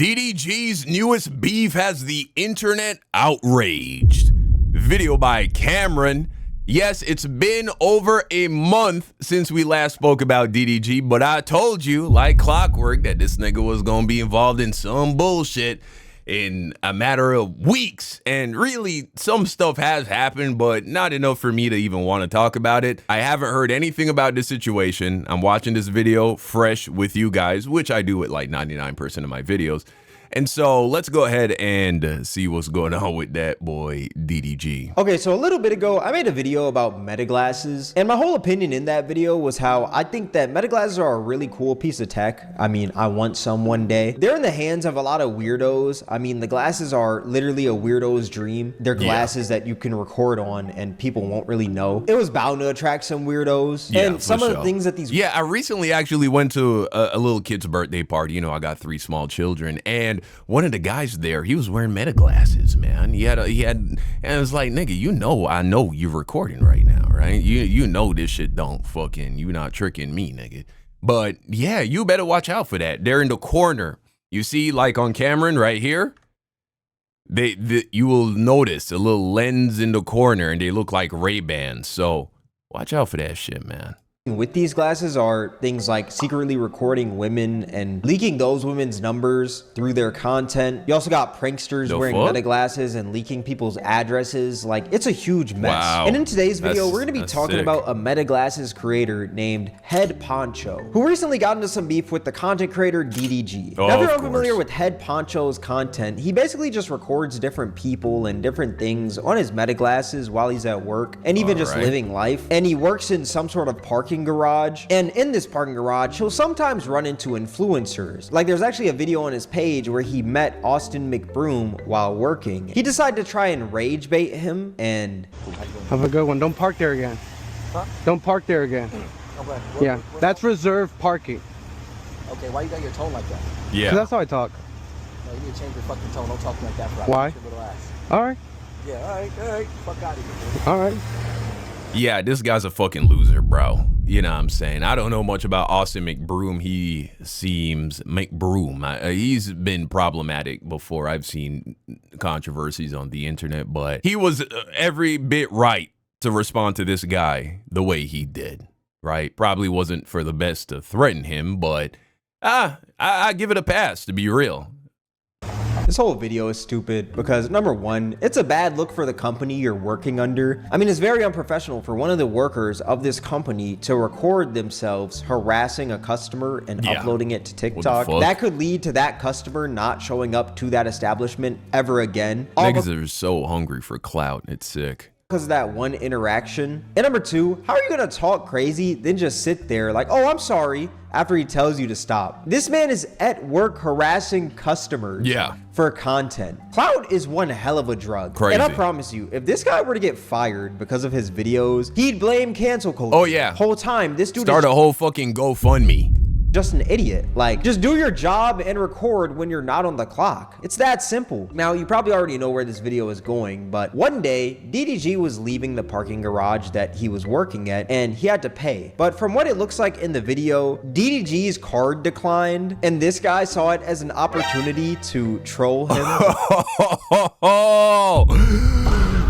DDG's newest beef has the internet outraged. Video by Cameron. Yes, it's been over a month since we last spoke about DDG, but I told you, like clockwork, that this nigga was gonna be involved in some bullshit in a matter of weeks. And really, some stuff has happened, but not enough for me to even want to talk about it. I haven't heard anything about this situation. I'm watching this video fresh with you guys, which I do with like 99% of my videos. And so let's go ahead and see what's going on with that boy DDG. Okay, so a little bit ago, I made a video about meta glasses, and my whole opinion in that video was how I think that meta glasses are a really cool piece of tech. I mean, I want some one day. They're in the hands of a lot of weirdos. I mean, the glasses are literally a weirdo's dream. They're glasses that you can record on and people won't really know. It was bound to attract some weirdos. And some of the things that these... Yeah, I recently actually went to a little kid's birthday party. You know, I got 3 small children, and one of the guys there, he was wearing meta glasses, man. He had, and it was like, nigga, you know, I know you're recording right now, right? You know this shit don't fucking, you not tricking me, nigga. But yeah, you better watch out for that. They're in the corner. You see, like on Cameron right here, you will notice a little lens in the corner, and they look like Ray-Bans. So watch out for that shit, man. With these glasses are things like secretly recording women and leaking those women's numbers through their content. You also got pranksters wearing meta glasses and leaking people's addresses. Like, it's a huge mess. Wow. And in today's video, we're going to be talking about a meta glasses creator named Head Poncho, who recently got into some beef with the content creator DDG. Now, if you're unfamiliar with Head Poncho's content, he basically just records different people and different things on his meta glasses while he's at work and even just living life. And he works in some sort of parking garage, and in this parking garage he'll sometimes run into influencers. Like, there's actually a video on his page where he met Austin McBroom while working. He decided to try and rage bait him, and have a good one. Don't park there again. Huh? Don't park there again. Okay. Yeah, that's reserved parking. Okay, why you got your tone like that? Yeah, 'cause that's how I talk. No, you need to change your fucking tone. Don't talk like that. Why? All right. Yeah, all right. Fuck out of here, dude. All right. Yeah, this guy's a fucking loser, bro. You know what I'm saying? I don't know much about Austin McBroom. He seems... McBroom. He's been problematic before. I've seen controversies on the internet, but he was every bit right to respond to this guy the way he did, right? Probably wasn't for the best to threaten him, but I give it a pass, to be real. this whole video is stupid because, number one, it's a bad look for the company you're working under. I mean, it's very unprofessional for one of the workers of this company to record themselves harassing a customer and uploading it to TikTok. That could lead to that customer not showing up to that establishment ever again. Niggas are so hungry for clout. It's sick. Because of that one interaction. And number two, how are you gonna talk crazy then just sit there like, oh, I'm sorry, after he tells you to stop? This man is at work harassing customers for content. Clout is one hell of a drug. Crazy. And I promise you, if this guy were to get fired because of his videos, he'd blame cancel culture. Oh yeah. Whole time this dude start a whole fucking GoFundMe. Just an idiot. Like, just do your job and record when you're not on the clock. It's that simple. Now, you probably already know where this video is going, but one day, DDG was leaving the parking garage that he was working at, and he had to pay. But from what it looks like in the video, DDG's card declined, and this guy saw it as an opportunity to troll him.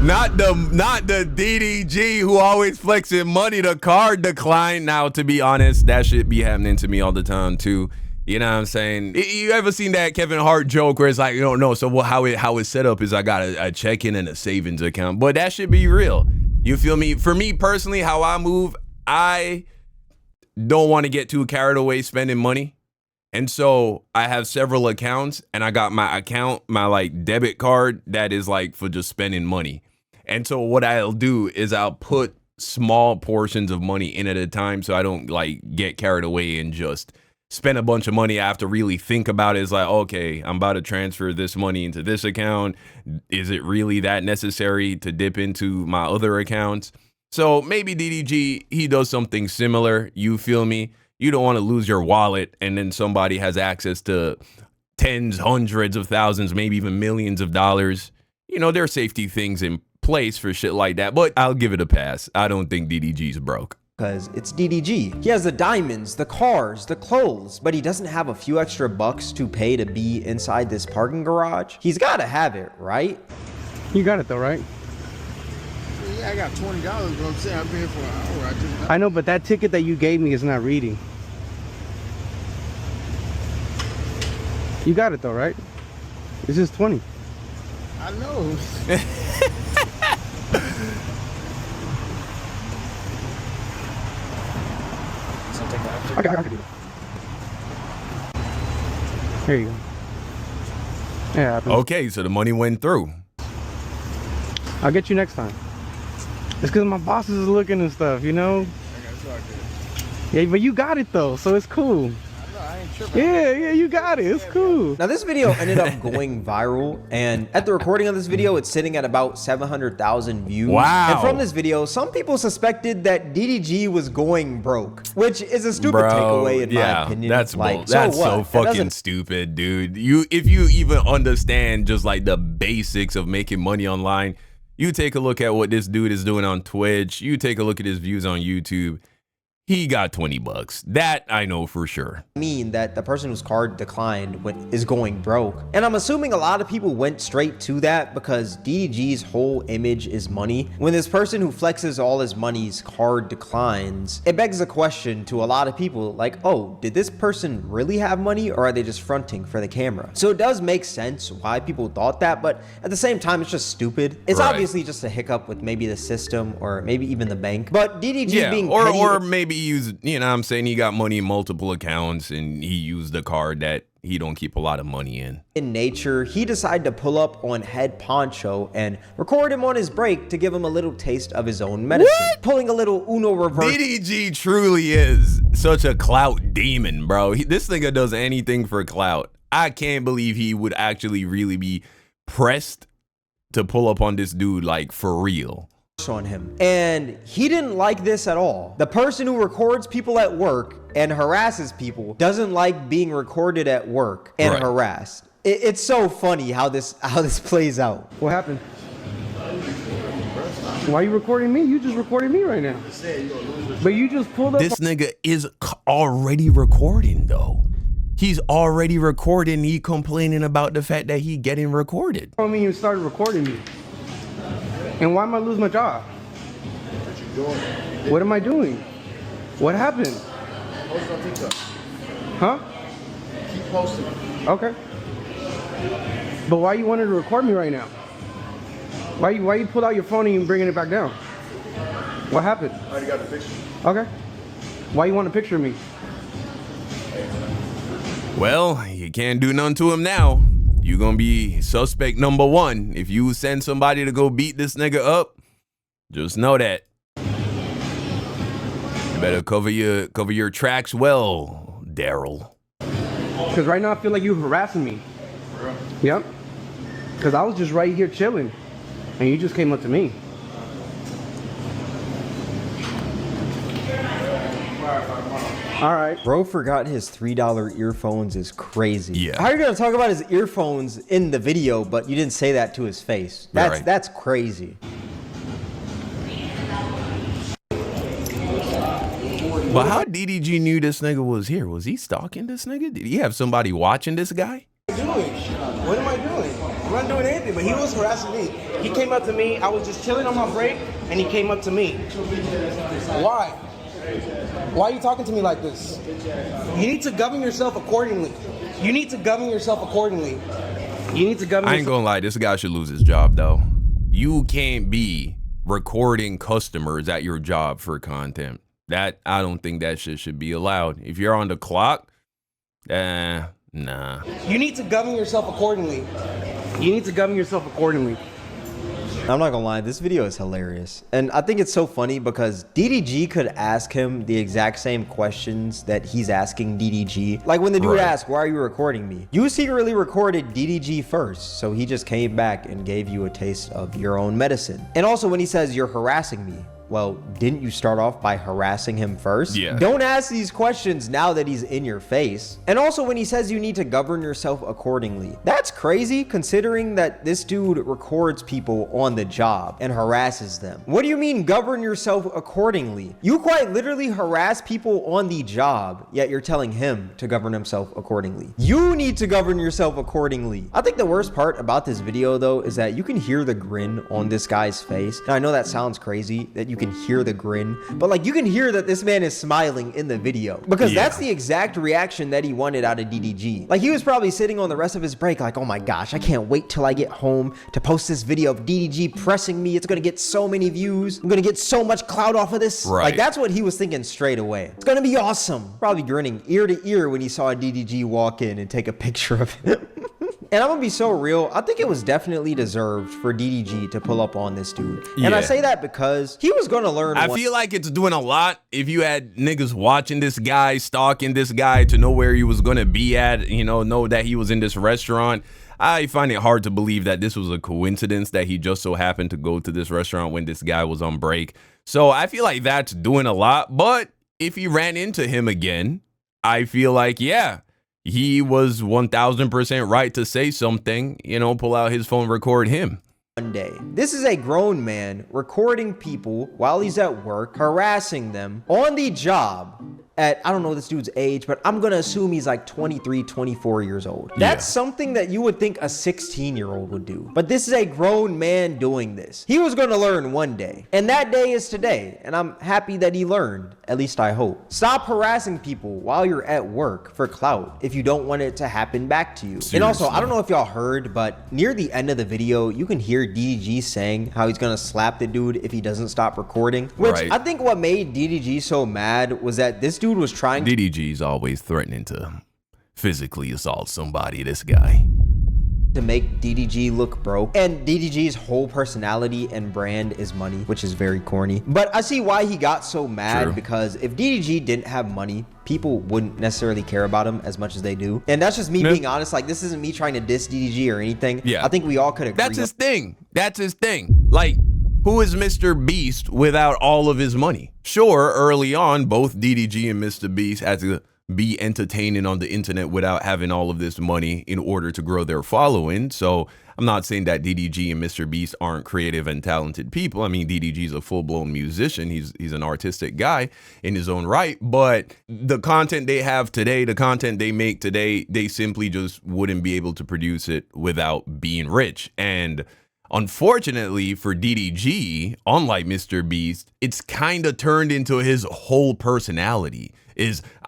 Not the DDG who always flexing money. The card decline. Now, to be honest, that shit be happening to me all the time too. You know what I'm saying? You ever seen that Kevin Hart joke where it's like, you don't know, so how it's set up is I got a checking and a savings account, but that should be real. You feel me? For me personally, how I move, I don't want to get too carried away spending money. And so I have several accounts, and I got my account, my like debit card that is like for just spending money. And so what I'll do is I'll put small portions of money in at a time so I don't like get carried away and just spend a bunch of money. I have to really think about it. It's like, okay, I'm about to transfer this money into this account. Is it really that necessary to dip into my other accounts? So maybe DDG, he does something similar. You feel me? You don't want to lose your wallet and then somebody has access to tens, hundreds of thousands, maybe even millions of dollars. You know, there are safety things in place for shit like that, but I'll give it a pass. I don't think DDG's broke. because it's DDG. He has the diamonds, the cars, the clothes, but he doesn't have a few extra bucks to pay to be inside this parking garage. He's got to have it, right? You got it though, right? Yeah, I got $20, but I'm saying I've been here for an hour. I know, but that ticket that you gave me is not reading. You got it though, right? It's just 20. I know. Okay, I can do that. Here you go. Yeah. Okay, so the money went through. I'll get you next time. It's because my bosses is looking and stuff, you know? Yeah, but you got it though, so it's cool. Yeah, you got it. It's cool. Now, this video ended up going viral, and at the recording of this video, it's sitting at about 700,000 views. Wow. And from this video, some people suspected that DDG was going broke, which is a stupid takeaway in my opinion. That's like, that's so so fucking stupid, dude. If you even understand just like the basics of making money online, you take a look at what this dude is doing on Twitch. You take a look at his views on YouTube. He got 20 bucks. That I know for sure. Mean that the person whose card declined is going broke. And I'm assuming a lot of people went straight to that because DDG's whole image is money. When this person who flexes all his money's card declines, it begs a question to a lot of people like, oh, did this person really have money or are they just fronting for the camera? So it does make sense why people thought that, but at the same time, it's just stupid. It's obviously just a hiccup with maybe the system or maybe even the bank. But DDG being petty, or maybe he used, you know what I'm saying, he got money in multiple accounts and he used a card that he don't keep a lot of money in nature, he decided to pull up on Head Poncho and record him on his break to give him a little taste of his own medicine. What? Pulling a little Uno reverse. DDG truly is such a clout demon, bro. This nigga does anything for clout. I can't believe he would actually really be pressed to pull up on this dude, like, for real. On him, and he didn't like this at all. The person who records people at work and harasses people doesn't like being recorded at work and harassed. It's so funny how this plays out. What happened? Why are you recording me? You just recorded me right now. But you just pulled up. This nigga is already recording though. He's already recording. He complaining about the fact that he getting recorded. I mean, you started recording me. And why am I losing my job? What you doing? What am I doing? What happened? Post on TikTok. Huh? Keep posting. Okay. But why you wanted to record me right now? Why you pull out your phone and you bringing it back down? What happened? I already got the picture. Okay. Why you want a picture of me? Well, you can't do nothing to him now. You gonna be suspect number one. If you send somebody to go beat this nigga up, just know that. You better cover your tracks well, Daryl. Because right now I feel like you're harassing me. For real? Yep. Because I was just right here chilling, and you just came up to me. All right. Bro forgot his $3 earphones is crazy. Yeah. How are you gonna talk about his earphones in the video, but you didn't say that to his face? That's crazy. But how DDG knew this nigga was here? Was he stalking this nigga? Did he have somebody watching this guy? What am I doing? I'm not doing anything, but he was harassing me. He came up to me. I was just chilling on my break, and he came up to me. Why? Why are you talking to me like this? You need to govern yourself accordingly. You need to govern yourself accordingly. You need to govern I ain't gonna lie, this guy should lose his job though. You can't be recording customers at your job for content. That, I don't think that shit should be allowed. If you're on the clock, nah. You need to govern yourself accordingly. You need to govern yourself accordingly. I'm not gonna lie, this video is hilarious. And I think it's so funny because DDG could ask him the exact same questions that he's asking DDG. Like when the dude asked, why are you recording me? You secretly recorded DDG first, so he just came back and gave you a taste of your own medicine. And also when he says you're harassing me, well, didn't you start off by harassing him first? Yeah. Don't ask these questions now that he's in your face. And also when he says you need to govern yourself accordingly. That's crazy considering that this dude records people on the job and harasses them. What do you mean govern yourself accordingly? You quite literally harass people on the job, yet you're telling him to govern himself accordingly. You need to govern yourself accordingly. I think the worst part about this video though is that you can hear the grin on this guy's face. Now I know that sounds crazy that you can hear the grin, but like you can hear that this man is smiling in the video because that's the exact reaction that he wanted out of DDG. Like he was probably sitting on the rest of his break like, oh my gosh, I can't wait till I get home to post this video of DDG pressing me. It's gonna get so many views. I'm gonna get so much clout off of this. Right. Like that's what he was thinking straight away. It's gonna be awesome. Probably grinning ear to ear when he saw DDG walk in and take a picture of him. And I'm gonna be so real, I think it was definitely deserved for DDG to pull up on this dude. And I say that because he was gonna learn. I feel like it's doing a lot if you had niggas watching this guy, stalking this guy to know where he was gonna be at, you know that he was in this restaurant. I find it hard to believe that this was a coincidence that he just so happened to go to this restaurant when this guy was on break. So I feel like that's doing a lot. But if he ran into him again, I feel like, yeah, he was 1000% right to say something, pull out his phone, record him. One day. This is a grown man recording people while he's at work, harassing them on the job at, I don't know this dude's age, but I'm gonna assume he's like 23, 24 years old. That's something that you would think a 16-year-old would do. But this is a grown man doing this. He was gonna learn one day, and that day is today, and I'm happy that he learned, at least I hope. Stop harassing people while you're at work for clout if you don't want it to happen back to you. Seriously. And also, I don't know if y'all heard, but near the end of the video, you can hear DDG saying how he's gonna slap the dude if he doesn't stop recording, which I think what made DDG so mad was that this dude was trying. DDG's always threatening to physically assault somebody, this guy. To make DDG look broke, and DDG's whole personality and brand is money, which is very corny. But I see why he got so mad, because if DDG didn't have money, people wouldn't necessarily care about him as much as they do. And that's just me being honest. Like, this isn't me trying to diss DDG or anything. I think we all could agree. That's his thing. That's his thing. Like, who is Mr. Beast without all of his money? Sure, early on, both DDG and Mr. Beast had to be entertaining on the internet without having all of this money in order to grow their following. So I'm not saying that DDG and Mr. Beast aren't creative and talented people. I mean, DDG is a full-blown musician. He's an artistic guy in his own right. But the content they have today, the content they make today, they simply just wouldn't be able to produce it without being rich. And unfortunately for DDG, unlike Mr. Beast, it's kind of turned into his whole personality.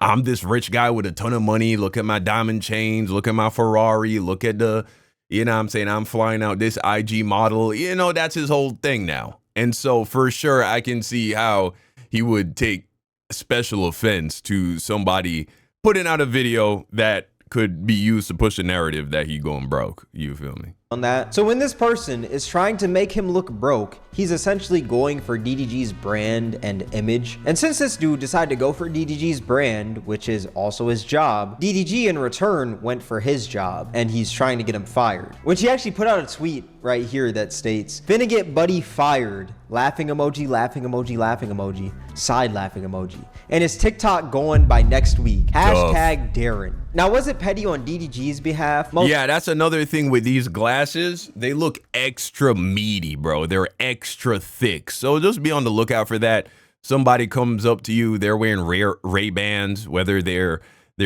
I'm this rich guy with a ton of money. Look at my diamond chains. Look at my Ferrari. Look at the, I'm flying out this IG model. That's his whole thing now. And so for sure, I can see how he would take special offense to somebody putting out a video that could be used to push a narrative that he going broke. You feel me? On that. So when this person is trying to make him look broke, he's essentially going for DDG's brand and image. And since this dude decided to go for DDG's brand, which is also his job, DDG in return went for his job, and he's trying to get him fired. Which he actually put out a tweet right here that states, "Finna get buddy fired." Laughing emoji, laughing emoji, laughing emoji, side laughing emoji. And his TikTok going by next week. Hashtag Darren. Now, was it petty on DDG's behalf? Yeah, that's another thing with these glasses. They look extra meaty, bro. They're extra thick. So just be on the lookout for that. Somebody comes up to you, they're wearing Ray-Bans, whether they're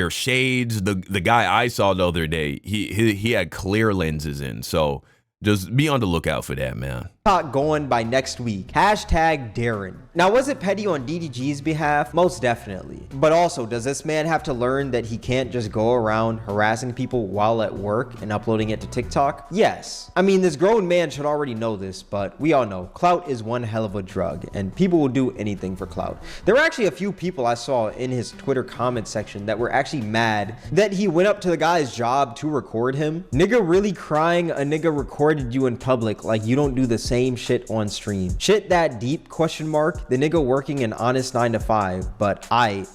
shades. The guy I saw the other day, he had clear lenses in. So just be on the lookout for that, man. Going by next week. Hashtag Darren. Now, was it petty on DDG's behalf? Most definitely. But also, does this man have to learn that he can't just go around harassing people while at work and uploading it to TikTok? Yes. I mean, this grown man should already know this, but we all know clout is one hell of a drug, and people will do anything for clout. There were actually a few people I saw in his Twitter comment section that were actually mad that he went up to the guy's job to record him. Nigga really crying a nigga recorded you in public like you don't do the same shit on stream. Shit that deep? Question mark. The nigga working an honest 9 to 5, but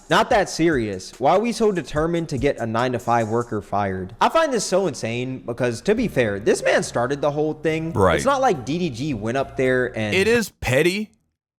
not that serious. Why are we so determined to get a 9 to 5 worker fired? I find this so insane because, to be fair, this man started the whole thing. Right. It's not like DDG went up there and... It is petty,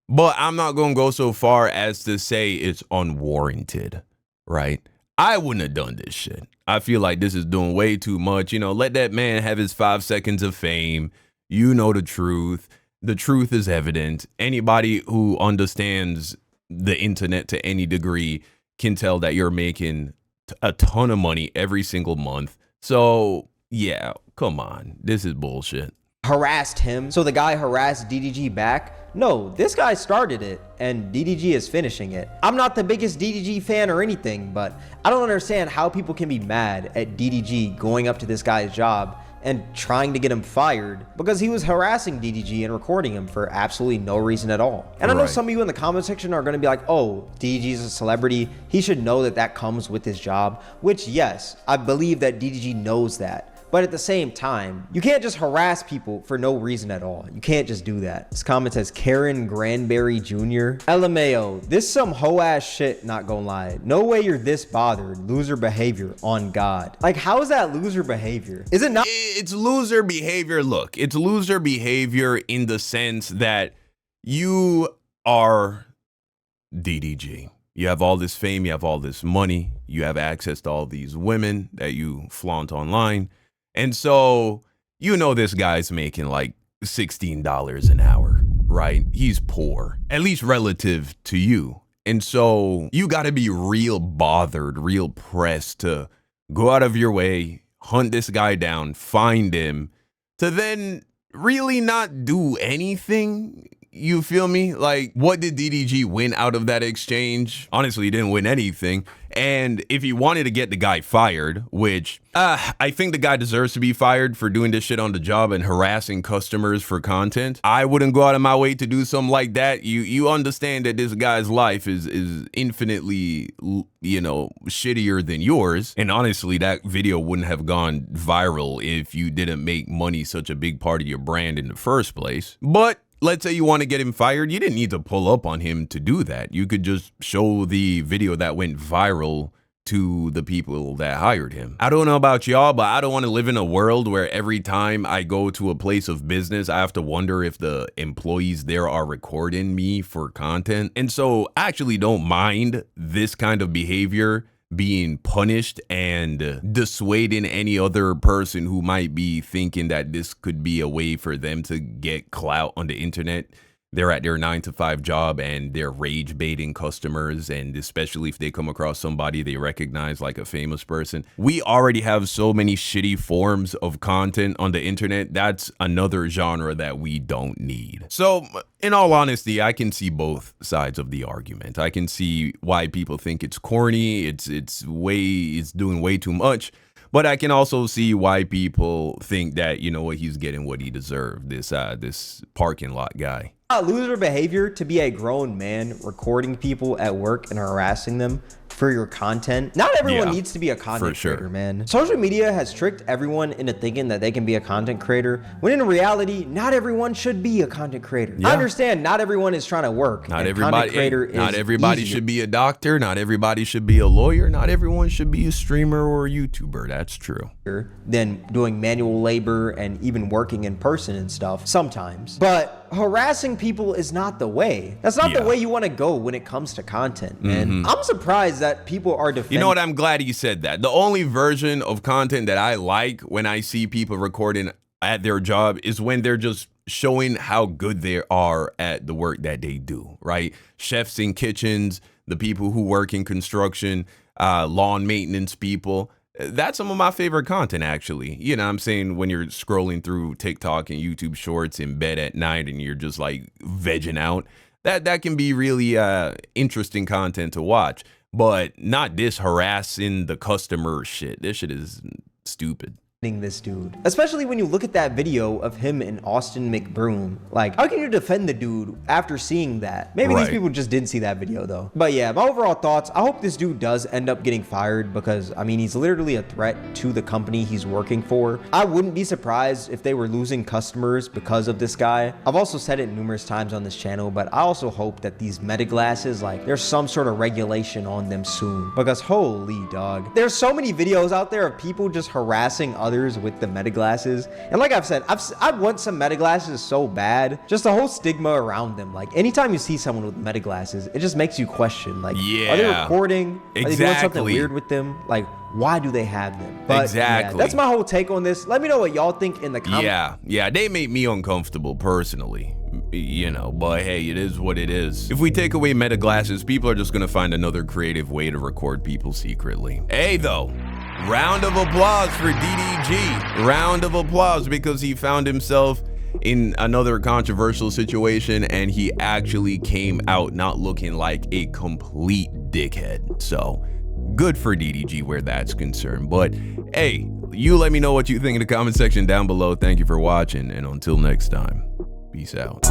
but I'm not going to go so far as to say it's unwarranted, right? I wouldn't have done this shit. I feel like this is doing way too much. You know, let that man have his 5 seconds of fame. You know the truth. The truth is evident. Anybody who understands the internet to any degree can tell that you're making a ton of money every single month. So, yeah, come on. This is bullshit. Harassed him, so the guy harassed DDG back. No, this guy started it, and DDG is finishing it. I'm not the biggest DDG fan or anything, but I don't understand how people can be mad at DDG going up to this guy's job and trying to get him fired because he was harassing DDG and recording him for absolutely no reason at all. And I know some of you in the comment section are going to be like, oh, DDG is a celebrity. He should know that that comes with his job, which yes, I believe that DDG knows that. But at the same time, you can't just harass people for no reason at all. You can't just do that. This comment says Karen Granberry Jr. LMAO, this some hoe ass shit, not gonna lie. No way you're this bothered. Loser behavior on God. Like, how is that loser behavior? Is it not? It's loser behavior. Look, it's loser behavior in the sense that you are DDG. You have all this fame, you have all this money, you have access to all these women that you flaunt online. And so, you know, this guy's making like $16 an hour, right? He's poor, at least relative to you. And so you got to be real bothered, real pressed to go out of your way, hunt this guy down, find him, to then really not do anything. You feel me? Like, what did DDG win out of that exchange? Honestly, he didn't win anything. And if he wanted to get the guy fired, which I think the guy deserves to be fired for doing this shit on the job and harassing customers for content, I wouldn't go out of my way to do something like that. You understand that this guy's life is infinitely, you know, shittier than yours. And honestly, that video wouldn't have gone viral if you didn't make money such a big part of your brand in the first place. But let's say you want to get him fired. You didn't need to pull up on him to do that. You could just show the video that went viral to the people that hired him. I don't know about y'all, but I don't want to live in a world where every time I go to a place of business, I have to wonder if the employees there are recording me for content. And so I actually don't mind this kind of behavior being punished and dissuading any other person who might be thinking that this could be a way for them to get clout on the internet. They're at their 9-to-5 job and they're rage baiting customers, and especially if they come across somebody they recognize like a famous person. We already have so many shitty forms of content on the internet. That's another genre that we don't need. So in all honesty, I can see both sides of the argument. I can see why people think it's corny, it's doing way too much. But I can also see why people think that, you know what, he's getting what he deserved, this parking lot guy. Loser behavior to be a grown man recording people at work and harassing them for your content. Not everyone needs to be a content creator, man. Social media has tricked everyone into thinking that they can be a content creator, when in reality, not everyone should be a content creator. I understand not everyone is trying to work. Not everybody should be a doctor. Not everybody should be a lawyer. Not everyone should be a streamer or a YouTuber. That's true. Than doing manual labor and even working in person and stuff sometimes. But harassing people is not the way. That's not the way you want to go when it comes to content, man. I'm surprised that people are defending. You know what? I'm glad you said that. The only version of content that I like when I see people recording at their job is when they're just showing how good they are at the work that they do, right? Chefs in kitchens, the people who work in construction, lawn maintenance people. That's some of my favorite content, actually. You know what I'm saying? When you're scrolling through TikTok and YouTube shorts in bed at night and you're just like vegging out, that can be really interesting content to watch. But not this harassing the customer shit. This shit is stupid. This dude, especially when you look at that video of him and Austin McBroom. Like, how can you defend the dude after seeing that? Maybe these people just didn't see that video though. But yeah, my overall thoughts, I hope this dude does end up getting fired, because I mean, he's literally a threat to the company he's working for. I wouldn't be surprised if they were losing customers because of this guy. I've also said it numerous times on this channel, but I also hope that these Meta glasses, like, there's some sort of regulation on them soon, because holy dog, there's so many videos out there of people just harassing others with the meta glasses. And like I've said, I want some meta glasses so bad. Just the whole stigma around them. Like anytime you see someone with meta glasses, it just makes you question, like, are they recording? Are they doing something weird with them? Like, why do they have them? But yeah, that's my whole take on this. Let me know what y'all think in the comments. Yeah, they make me uncomfortable personally, you know, but hey, it is what it is. If we take away meta glasses, people are just gonna find another creative way to record people secretly. Hey though, round of applause for DDG. Round of applause because he found himself in another controversial situation and he actually came out not looking like a complete dickhead. So good for DDG where that's concerned. But hey, you let me know what you think in the comment section down below. Thank you for watching, and until next time, peace out.